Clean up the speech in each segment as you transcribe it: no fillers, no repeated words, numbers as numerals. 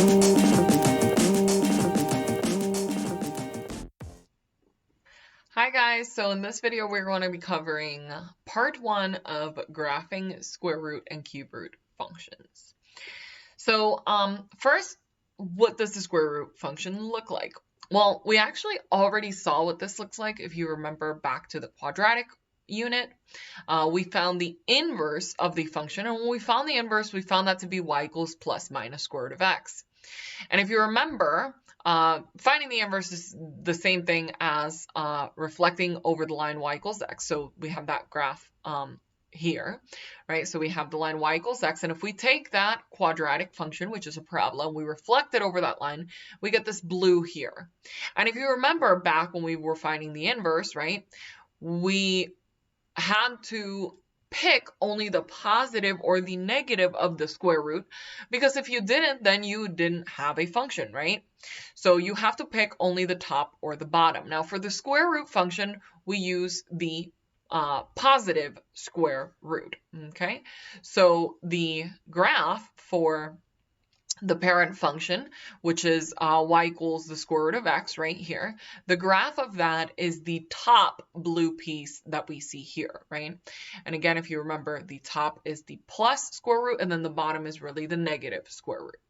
Hi guys, so in this video we're going to be covering part 1 of graphing square root and cube root functions. So first, what does the square root function look like? Well, we actually already saw what this looks like if you remember back to the quadratic unit. We found the inverse of the function, and when we found the inverse, we found that to be y equals plus minus square root of x. And if you remember, finding the inverse is the same thing as reflecting over the line y equals x. So we have that graph here, right? So we have the line y equals x, and if we take that quadratic function, which is a parabola, and we reflect it over that line, we get this blue here. And if you remember back when we were finding the inverse, right, we had to pick only the positive or the negative of the square root, because if you didn't, then you didn't have a function, right? So you have to pick only the top or the bottom. Now for the square root function, we use the positive square root, okay? So the graph for the parent function, which is y equals the square root of x right here, the graph of that is the top blue piece that we see here, right? And again, if you remember, the top is the plus square root, and then the bottom is really the negative square root.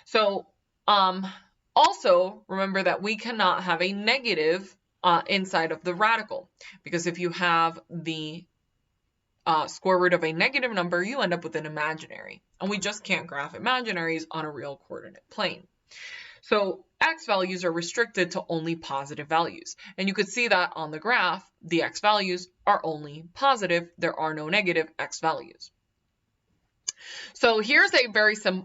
So also remember that we cannot have a negative inside of the radical, because if you have the square root of a negative number, you end up with an imaginary. And we just can't graph imaginaries on a real coordinate plane. So x values are restricted to only positive values. And you could see that on the graph, the x values are only positive. There are no negative x values. So here's a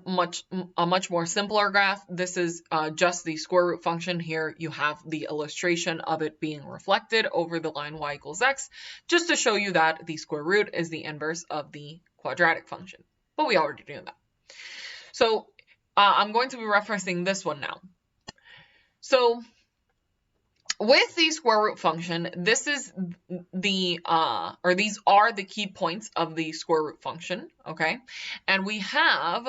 much more simpler graph. This is just the square root function. Here you have the illustration of it being reflected over the line y equals x, just to show you that the square root is the inverse of the quadratic function. But we already knew that. So I'm going to be referencing this one now. So with the square root function, this is the, these are the key points of the square root function, okay? And we have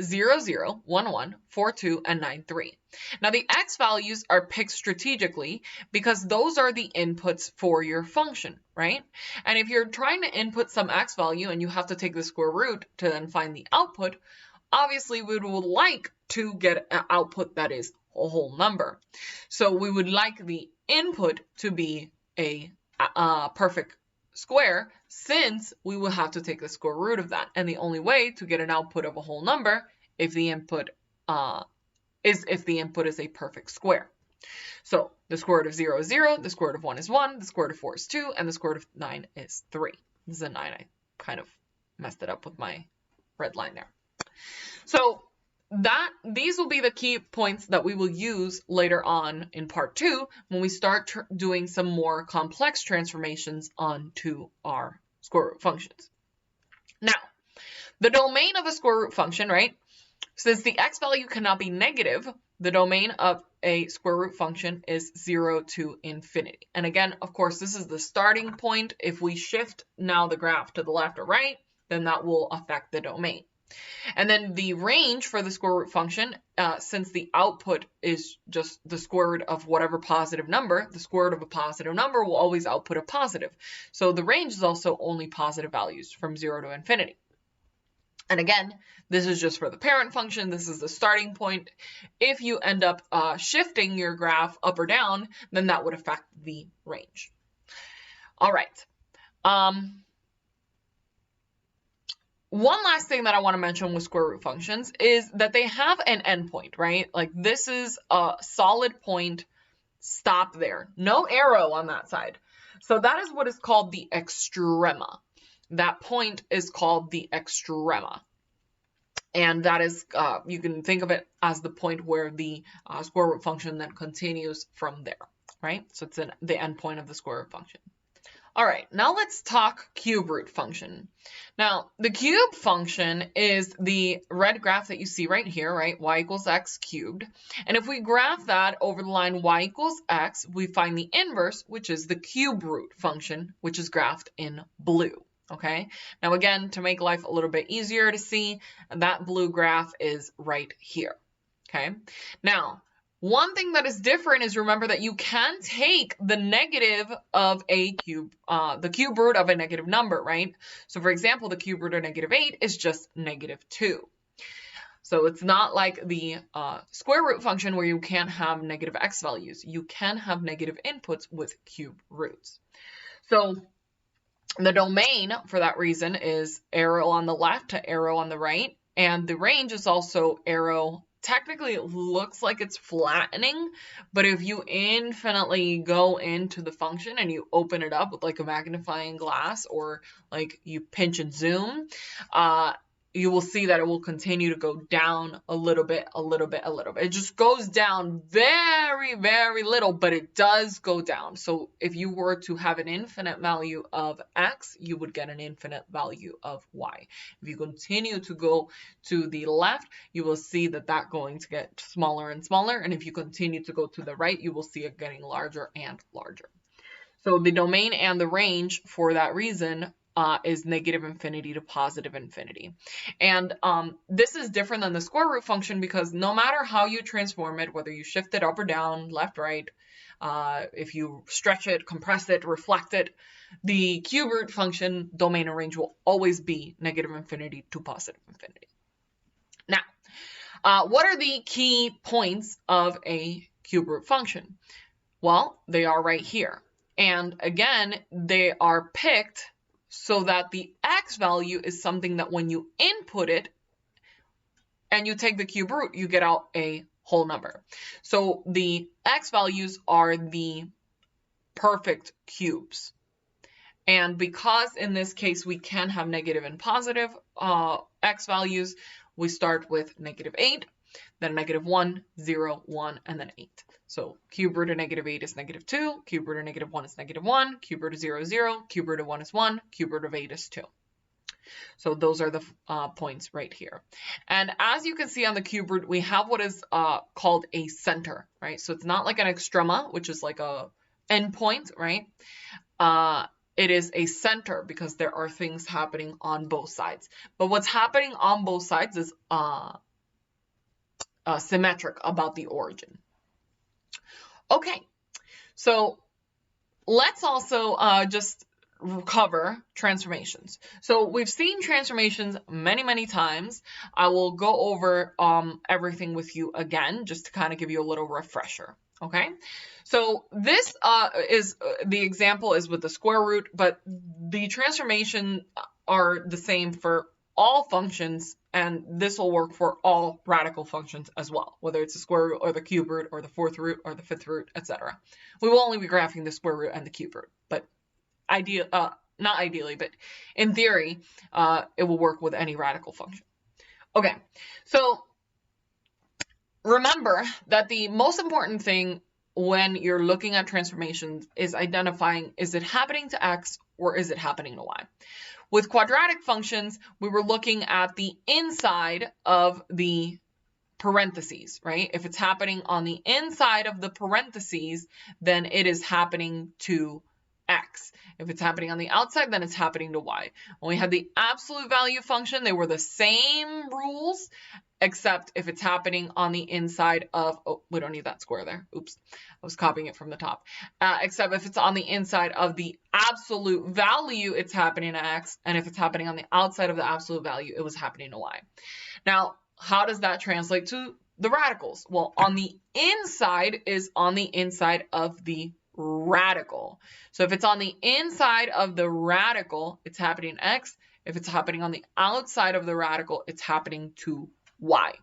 0, 0, 1, 1, 4, 2, and 9, 3. Now the x values are picked strategically because those are the inputs for your function, right? And if you're trying to input some x value and you have to take the square root to then find the output, obviously we would like to get an output that is a whole number. So we would like the input to be a perfect square, since we will have to take the square root of that. And the only way to get an output of a whole number if the input is a perfect square. So the square root of 0 is 0, the square root of 1 is 1, the square root of 4 is 2, and the square root of 9 is 3. This is a 9. I kind of messed it up with my red line there. So these will be the key points that we will use later on in part 2 when we start doing some more complex transformations onto our square root functions. Now, the domain of a square root function, right? Since the x value cannot be negative, the domain of a square root function is 0 to infinity. And again, of course, this is the starting point. If we shift now the graph to the left or right, then that will affect the domain. And then the range for the square root function, since the output is just the square root of whatever positive number, the square root of a positive number will always output a positive. So the range is also only positive values from 0 to infinity. And again, this is just for the parent function. This is the starting point. If you end up shifting your graph up or down, then that would affect the range. All right. One last thing that I want to mention with square root functions is that they have an endpoint, right? Like this is a solid point, stop there. No arrow on that side. So that is what is called the extrema. That point is called the extrema. And that is, you can think of it as the point where the square root function then continues from there, right? So it's the endpoint of the square root function. All right, now let's talk cube root function. Now, the cube function is the red graph that you see right here, right? Y equals x cubed. And if we graph that over the line y equals x, we find the inverse, which is the cube root function, which is graphed in blue. Okay, now again, to make life a little bit easier to see, that blue graph is right here. okay? Now, one thing that is different is remember that you can take the negative of a cube, the cube root of a negative number, right? So for example, the cube root of -8 is just -2. So it's not like the square root function where you can't have negative x values. You can have negative inputs with cube roots. So the domain, for that reason, is arrow on the left to arrow on the right. And the range is also arrow. Technically, it looks like it's flattening, but if you infinitely go into the function and you open it up with like a magnifying glass or like you pinch and zoom, you will see that it will continue to go down a little bit, a little bit, a little bit. It just goes down very, very little, but it does go down. So if you were to have an infinite value of x, you would get an infinite value of y. If you continue to go to the left, you will see that that's going to get smaller and smaller. And if you continue to go to the right, you will see it getting larger and larger. So the domain and the range, for that reason, is -infinity to +infinity. And this is different than the square root function because no matter how you transform it, whether you shift it up or down, left, right, if you stretch it, compress it, reflect it, the cube root function domain and range will always be -infinity to +infinity. Now, what are the key points of a cube root function? Well, they are right here. And again, they are picked so that the x value is something that when you input it and you take the cube root, you get out a whole number. So the x values are the perfect cubes. And because in this case we can have negative and positive x values, we start with -8, then -1, 0, 1, and then 8. So cube root of -8 is -2, cube root of -1 is -1, cube root of 0 is 0, cube root of 1 is 1, cube root of 8 is 2. So those are the points right here. And as you can see on the cube root, we have what is called a center, right? So it's not like an extrema, which is like a endpoint, right? It is a center because there are things happening on both sides. But what's happening on both sides is symmetric about the origin. Okay, so let's also just cover transformations. So we've seen transformations many, many times. I will go over everything with you again, just to kind of give you a little refresher. Okay, so this is the example is with the square root, but the transformation are the same for all functions, and this will work for all radical functions as well, whether it's the square root or the cube root or the fourth root or the fifth root, etc. We will only be graphing the square root and the cube root, but not ideally, but in theory, it will work with any radical function. Okay, so remember that the most important thing when you're looking at transformations is identifying, is it happening to x or is it happening to y? With quadratic functions, we were looking at the inside of the parentheses, right? If it's happening on the inside of the parentheses, then it is happening to x. If it's happening on the outside, then it's happening to y. When we had the absolute value function, they were the same rules, except if it's happening on the inside of, oh, we don't need that square there. Oops, I was copying it from the top. Except if it's on the inside of the absolute value, it's happening to x. And if it's happening on the outside of the absolute value, it was happening to y. Now, how does that translate to the radicals? Well, on the inside is on the inside of the radical. So if it's on the inside of the radical, it's happening to x. If it's happening on the outside of the radical, it's happening to y.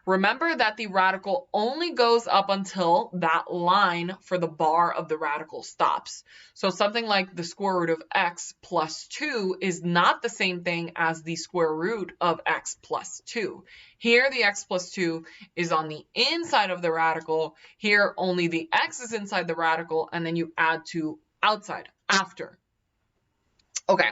Remember that the radical only goes up until that line for the bar of the radical stops. So something like the square root of x plus 2 is not the same thing as the square root of x plus 2. Here, the x plus 2 is on the inside of the radical. Here, only the x is inside the radical, and then you add 2 outside after. Okay.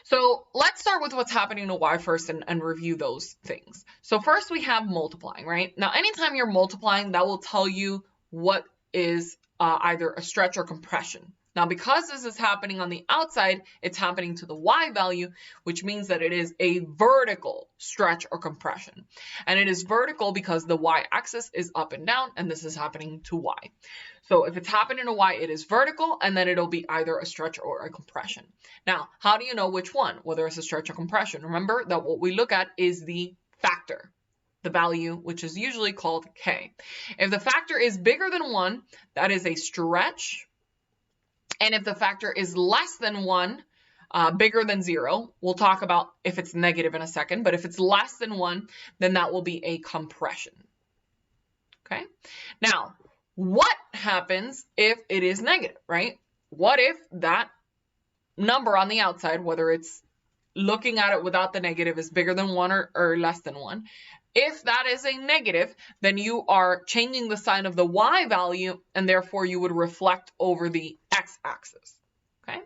So let's start with what's happening to y first and review those things. So first we have multiplying, right? Now, anytime you're multiplying, that will tell you what is either a stretch or compression. Now, because this is happening on the outside, it's happening to the y value, which means that it is a vertical stretch or compression. And it is vertical because the y-axis is up and down, and this is happening to y. So if it's happening to y, it is vertical, and then it'll be either a stretch or a compression. Now, how do you know which one, whether it's a stretch or compression? Remember that what we look at is the factor, the value, which is usually called k. If the factor is bigger than 1, that is a stretch. And if the factor is less than 1, bigger than 0, we'll talk about if it's negative in a second, but if it's less than 1, then that will be a compression. Okay? Now, what happens if it is negative, right? What if that number on the outside, whether it's looking at it without the negative, is bigger than 1 or less than 1? If that is a negative, then you are changing the sign of the y value, and therefore you would reflect over the x-axis, okay?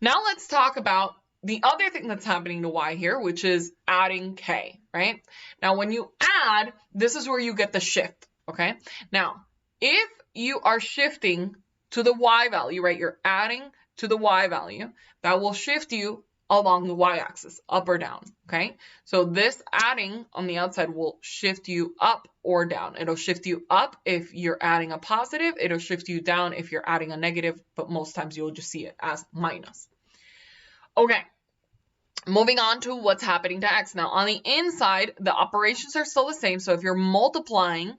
Now let's talk about the other thing that's happening to y here, which is adding k, right? Now when you add, this is where you get the shift, okay? Now, if you are shifting to the y value, right, you're adding to the y value, that will shift you along the y-axis, up or down, okay? So this adding on the outside will shift you up or down. It'll shift you up if you're adding a positive. It'll shift you down if you're adding a negative, but most times you'll just see it as minus. Okay, moving on to what's happening to x. Now, on the inside, the operations are still the same. So if you're multiplying,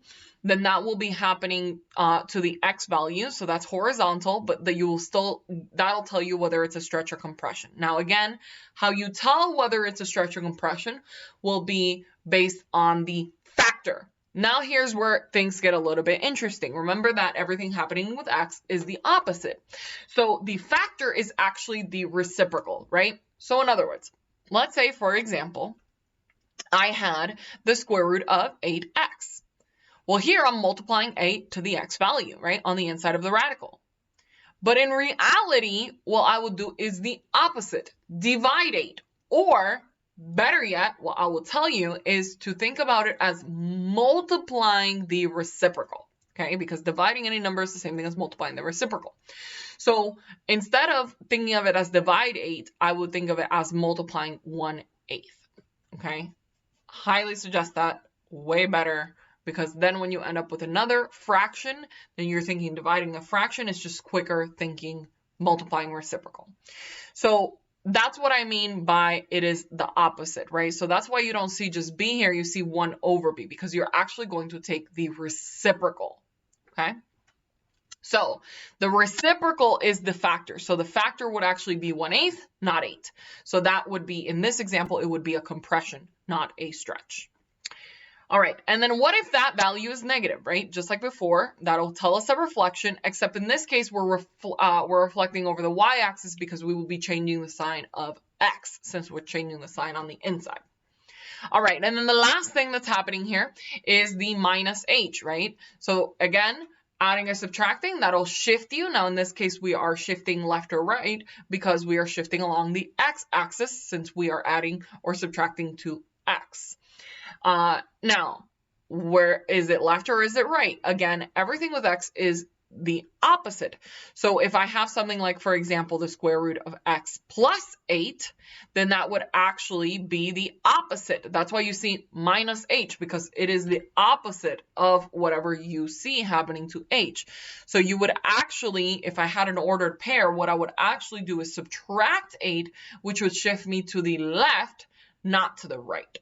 then that will be happening to the x value. So that's horizontal, but that you will still, that'll tell you whether it's a stretch or compression. Now, again, how you tell whether it's a stretch or compression will be based on the factor. Now, here's where things get a little bit interesting. Remember that everything happening with x is the opposite. So the factor is actually the reciprocal, right? So in other words, let's say, for example, I had the square root of 8x. Well, here I'm multiplying 8 to the x value, right, on the inside of the radical. But in reality, what I will do is the opposite, divide 8. Or, better yet, what I will tell you is to think about it as multiplying the reciprocal, okay, because dividing any number is the same thing as multiplying the reciprocal. So instead of thinking of it as divide 8, I would think of it as multiplying 1/8, okay? Highly suggest that, way better. Because then when you end up with another fraction, then you're thinking dividing a fraction is just quicker thinking multiplying reciprocal. So that's what I mean by it is the opposite, right? So that's why you don't see just b here, you see 1 over b, because you're actually going to take the reciprocal, okay? So the reciprocal is the factor. So the factor would actually be 1/8, not 8. So that would be, in this example, it would be a compression, not a stretch. All right, and then what if that value is negative, right? Just like before, that'll tell us a reflection, except in this case, we're reflecting over the y-axis because we will be changing the sign of x, since we're changing the sign on the inside. All right, and then the last thing that's happening here is the minus h, right? So again, adding or subtracting, that'll shift you. Now, in this case, we are shifting left or right because we are shifting along the x-axis since we are adding or subtracting to x. Now, where is it left or is it right? Again, everything with x is the opposite. So if I have something like, for example, the square root of x plus 8, then that would actually be the opposite. That's why you see minus h, because it is the opposite of whatever you see happening to h. So you would actually, if I had an ordered pair, what I would actually do is subtract 8, which would shift me to the left, not to the right.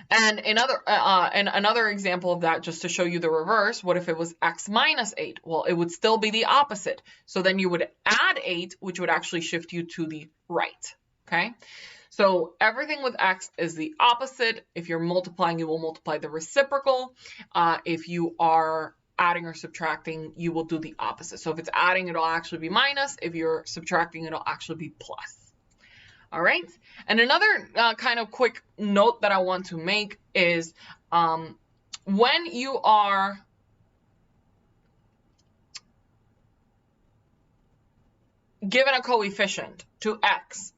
And another example of that, just to show you the reverse, what if it was x minus 8? Well, it would still be the opposite. So then you would add 8, which would actually shift you to the right, okay? So everything with x is the opposite. If you're multiplying, you will multiply the reciprocal. If you are adding or subtracting, you will do the opposite. So if it's adding, it'll actually be minus. If you're subtracting, it'll actually be plus. All right, and another kind of quick note that I want to make is when you are given a coefficient to x,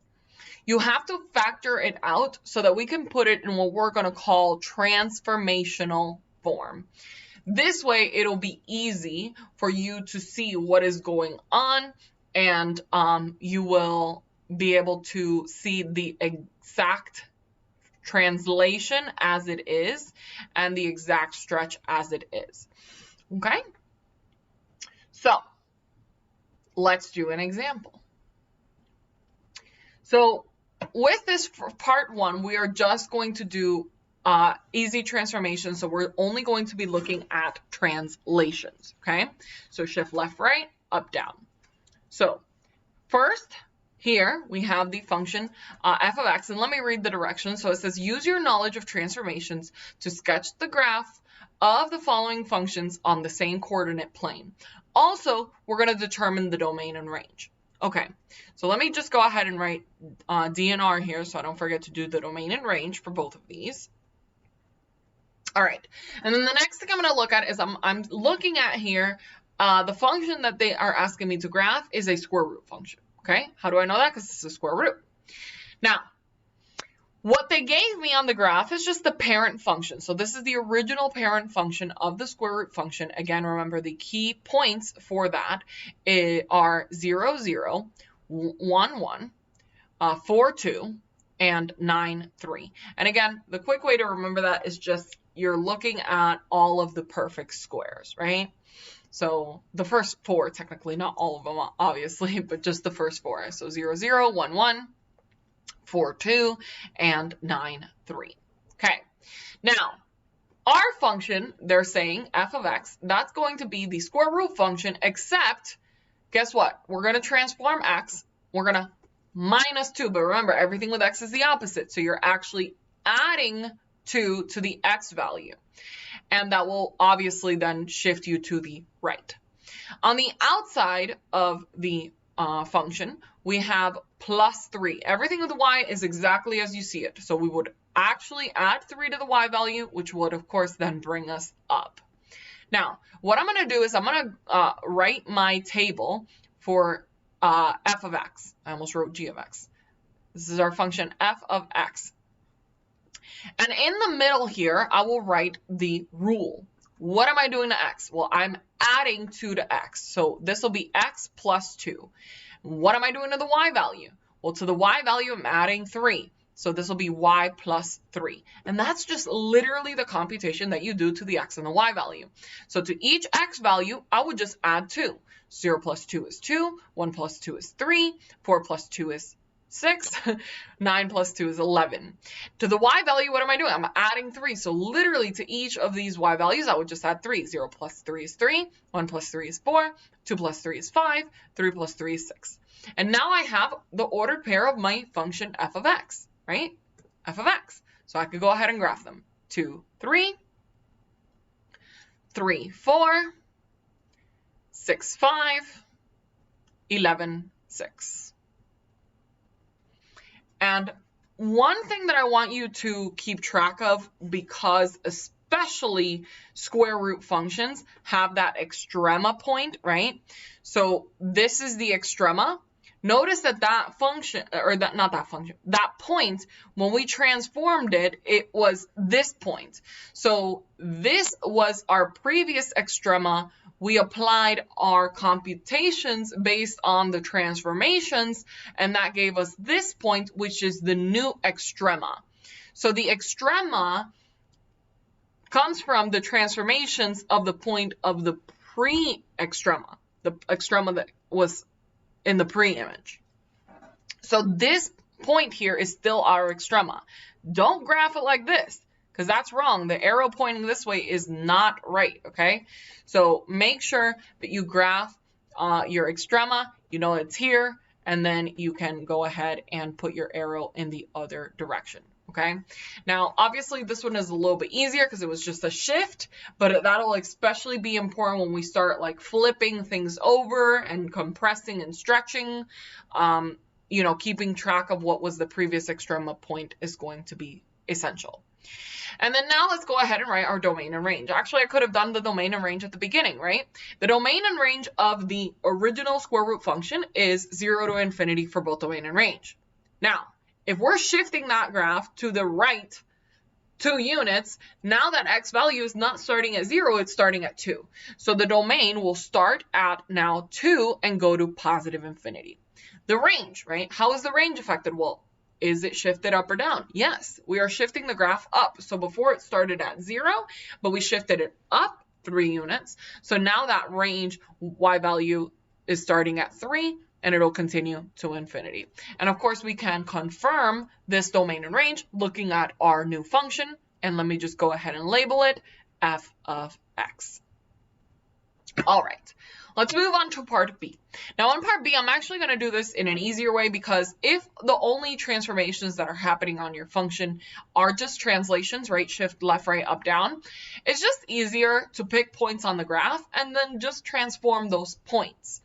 you have to factor it out so that we can put it in what we're going to call transformational form. This way, it'll be easy for you to see what is going on, and you will be able to see the exact translation as it is and the exact stretch as it is. Okay? So, let's do an example. So, with this part 1, we are just going to do easy transformation. So we're only going to be looking at translations, okay? So shift left, right, up, down. So first, here we have the function f of x, and let me read the directions. So it says, use your knowledge of transformations to sketch the graph of the following functions on the same coordinate plane. Also, we're going to determine the domain and range. Okay, so let me just go ahead and write D and R here so I don't forget to do the domain and range for both of these. All right, and then the next thing I'm going to look at is I'm looking at here, the function that they are asking me to graph is a square root function, okay? How do I know that? Because it's a square root. Now, what they gave me on the graph is just the parent function. So this is the original parent function of the square root function. Again, remember the key points for that are 0, 0, 1, 1, 4, 2, and 9, 3. And again, the quick way to remember that is just you're looking at all of the perfect squares, right? So the first 4, technically, not all of them, obviously, but just the first 4. So 0, 0, 1, 1, 4, 2, and 9, 3. Okay. Now, our function, they're saying, f of x, that's going to be the square root function, except, guess what? We're going to transform x. We're going to minus 2, but remember, everything with x is the opposite. So you're actually adding 2 to the x value. And that will obviously then shift you to the right. On the outside of the function, we have plus 3. Everything with the y is exactly as you see it. So we would actually add 3 to the y value, which would, of course, then bring us up. Now, what I'm going to do is I'm going to write my table for f of x. I almost wrote g of x. This is our function f of x. And in the middle here, I will write the rule. What am I doing to x? Well, I'm adding 2 to x. So this will be x plus 2. What am I doing to the y value? Well, to the y value, I'm adding 3. So this will be y plus 3. And that's just literally the computation that you do to the x and the y value. So to each x value, I would just add 2. 0 plus 2 is 2. 1 plus 2 is 3. 4 plus 2 is 6. 9 plus 2 is 11. To the y value, what am I doing? I'm adding 3. So literally to each of these y values, I would just add 3. 0 plus 3 is 3. 1 plus 3 is 4. 2 plus 3 is 5. 3 plus 3 is 6. And now I have the ordered pair of my function f of x, right? F of x. So I could go ahead and graph them. 2, 3. 3, 4. 6, 5. 11, 6. And one thing that I want you to keep track of, because especially square root functions have that extrema point, right? So this is the extrema. Notice that that function, or that, not that function, that point, when we transformed it, it was this point. So this was our previous extrema. We applied our computations based on the transformations, and that gave us this point, which is the new extrema. So the extrema comes from the transformations of the point of the pre-extrema, the extrema that was in the pre-image. So this point here is still our extrema. Don't graph it like this, because that's wrong. The arrow pointing this way is not right, okay? So make sure that you graph your extrema, you know it's here, and then you can go ahead and put your arrow in the other direction, okay? Now, obviously, this one is a little bit easier because it was just a shift, but that'll especially be important when we start like flipping things over and compressing and stretching. You know, keeping track of what was the previous extrema point is going to be essential. And then now let's go ahead and write our domain and range. Actually, I could have done the domain and range at the beginning, right? The domain and range of the original square root function is 0 to infinity for both domain and range. Now, if we're shifting that graph to the right 2 units, now that x value is not starting at 0, it's starting at 2. So the domain will start at now 2 and go to positive infinity. The range, right? How is the range affected? Well, is it shifted up or down? Yes, we are shifting the graph up. So before it started at 0, but we shifted it up 3 units. So now that range y value is starting at 3, and it'll continue to infinity. And of course, we can confirm this domain and range looking at our new function. And let me just go ahead and label it f of x. All right, let's move on to part B. Now on part B, I'm actually going to do this in an easier way, because if the only transformations that are happening on your function are just translations, right, shift left, right, up, down, it's just easier to pick points on the graph and then just transform those points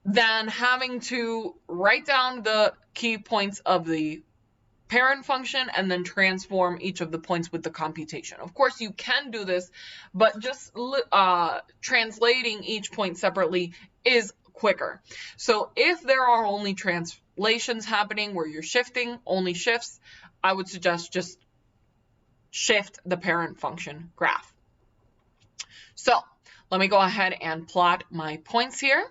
than having to write down the key points of the parent function and then transform each of the points with the computation. Of course, you can do this, but just translating each point separately is quicker. So if there are only translations happening where you're shifting only shifts, I would suggest just shift the parent function graph. So let me go ahead and plot my points here.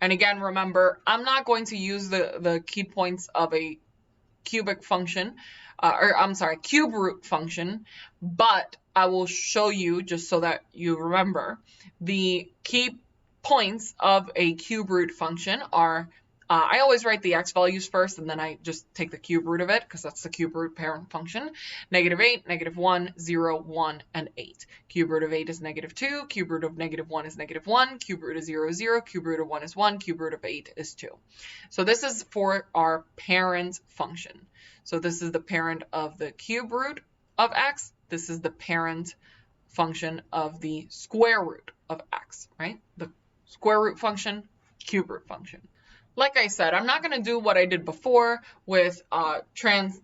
And again, remember, I'm not going to use the key points of a cubic function, cube root function, but I will show you, just so that you remember, the key points of a cube root function are, I always write the x values first, and then I just take the cube root of it, because that's the cube root parent function. -8, -1, 0, 1, and 8. Cube root of 8 is -2. Cube root of -1 is -1. Cube root of 0 is 0. Cube root of 1 is 1. Cube root of 8 is 2. So this is for our parent function. So this is the parent of the cube root of x. This is the parent function of the square root of x, right? The square root function, cube root function. Like I said, I'm not going to do what I did before with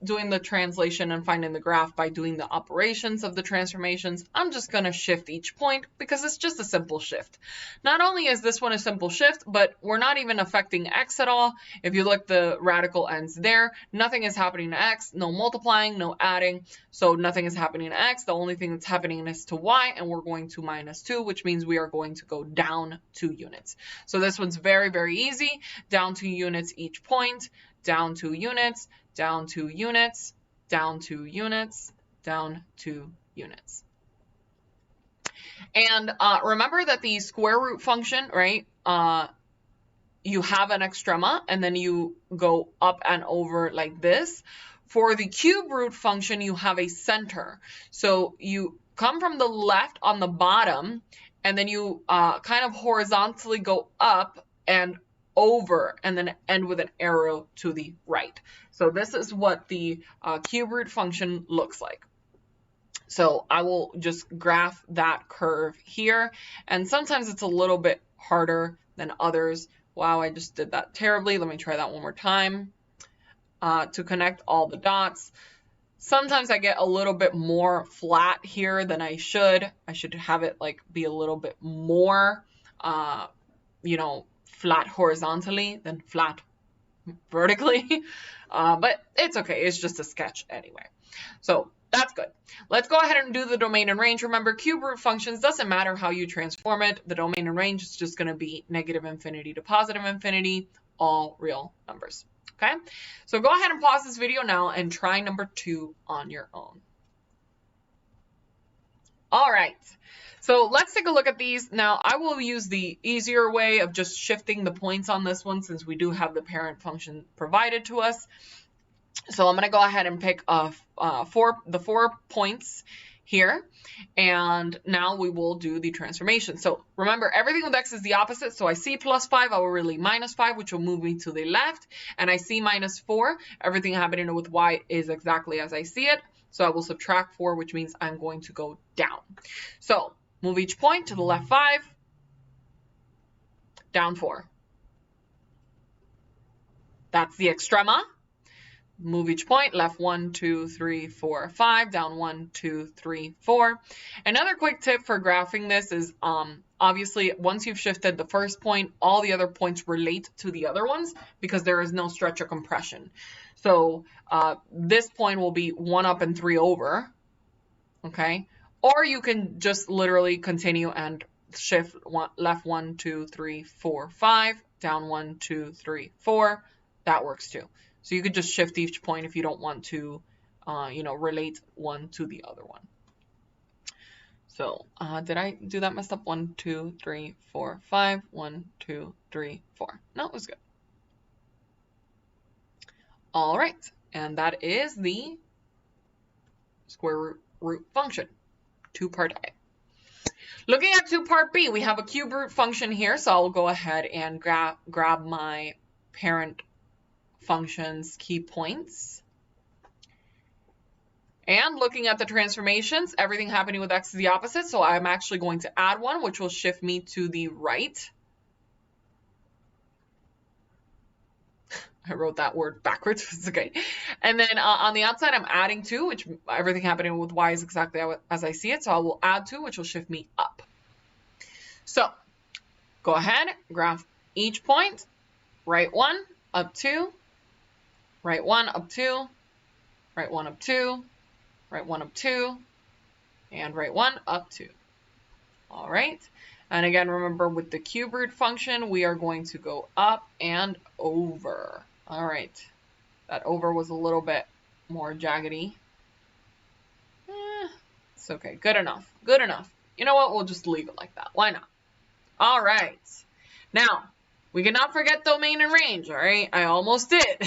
doing the translation and finding the graph by doing the operations of the transformations. I'm just going to shift each point because it's just a simple shift. Not only is this one a simple shift, but we're not even affecting x at all. If you look, the radical ends there. Nothing is happening to x, no multiplying, no adding. So nothing is happening to x. The only thing that's happening is to y, and we're going to -2, which means we are going to go down 2 units. So this one's very, very easy. Down 2 units each point, down 2 units, down 2 units, down 2 units, down 2 units. And remember that the square root function, right, you have an extrema, and then you go up and over like this. For the cube root function, you have a center. So you come from the left on the bottom, and then you kind of horizontally go up and over, and then end with an arrow to the right. So this is what the cube root function looks like. So I will just graph that curve here, and sometimes it's a little bit harder than others. Wow, I just did that terribly. Let me try that one more time. To connect all the dots. Sometimes I get a little bit more flat here than I should. I should have it like be a little bit more, you know, flat horizontally than flat vertically. But it's okay. It's just a sketch anyway. So that's good. Let's go ahead and do the domain and range. Remember, cube root functions, doesn't matter how you transform it. The domain and range is just going to be -infinity to +infinity, all real numbers. Okay, so go ahead and pause this video now and try number 2 on your own. All right, so let's take a look at these. Now, I will use the easier way of just shifting the points on this one, since we do have the parent function provided to us. So I'm going to go ahead and pick the 4 points here, and now we will do the transformation. So remember, everything with x is the opposite. So I see +5, I will relate -5, which will move me to the left, and I see -4. Everything happening with y is exactly as I see it. So I will subtract 4, which means I'm going to go down. So move each point to the left 5, down 4. That's the extrema. Move each point, left 1, 2, 3, 4, 5, down 1, 2, 3, 4. Another quick tip for graphing this is obviously once you've shifted the first point, all the other points relate to the other ones because there is no stretch or compression. So this point will be 1 up and 3 over, okay? Or you can just literally continue and shift left 1, 2, 3, 4, 5, down 1, 2, 3, 4. That works too. So you could just shift each point if you don't want to, relate one to the other one. So did I do that messed up? 1, 2, 3, 4, 5. 1, 2, 3, 4. No, it was good. All right, and that is the square root function, 2-part A. Looking at 2-part B, we have a cube root function here, so I'll go ahead and grab my parent function's key points. And looking at the transformations, everything happening with x is the opposite, so I'm actually going to add one, which will shift me to the right. I wrote that word backwards. It's okay. And then on the outside, I'm adding 2, which everything happening with y is exactly as I see it. So I will add 2, which will shift me up. So go ahead, graph each point. Right 1, up 2. Right 1, up 2. Right 1, up 2. Right 1, up 2. And right 1, up 2. All right. And again, remember with the cube root function, we are going to go up and over. All right. That over was a little bit more jaggedy. It's okay. Good enough. Good enough. You know what? We'll just leave it like that. Why not? All right. Now, we cannot forget domain and range, all right? I almost did.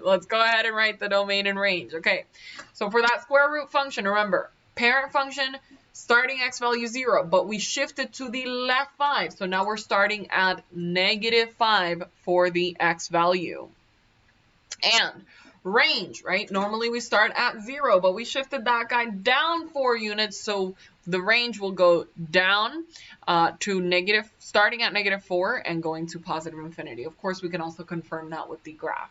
Let's go ahead and write the domain and range. Okay. So for that square root function, remember, parent function, starting x value 0, but we shifted to the left 5. So now we're starting at -5 for the x value. And range, right? Normally we start at 0, but we shifted that guy down 4 units. So the range will go down to starting at -4 and going to positive infinity. Of course, we can also confirm that with the graph.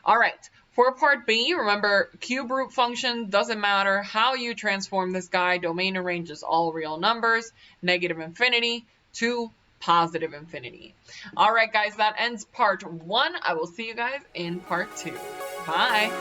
All right. For part B, remember, cube root function, doesn't matter how you transform this guy. Domain and range is all real numbers, -infinity to positive infinity. All right, guys, that ends part 1. I will see you guys in part 2. Bye.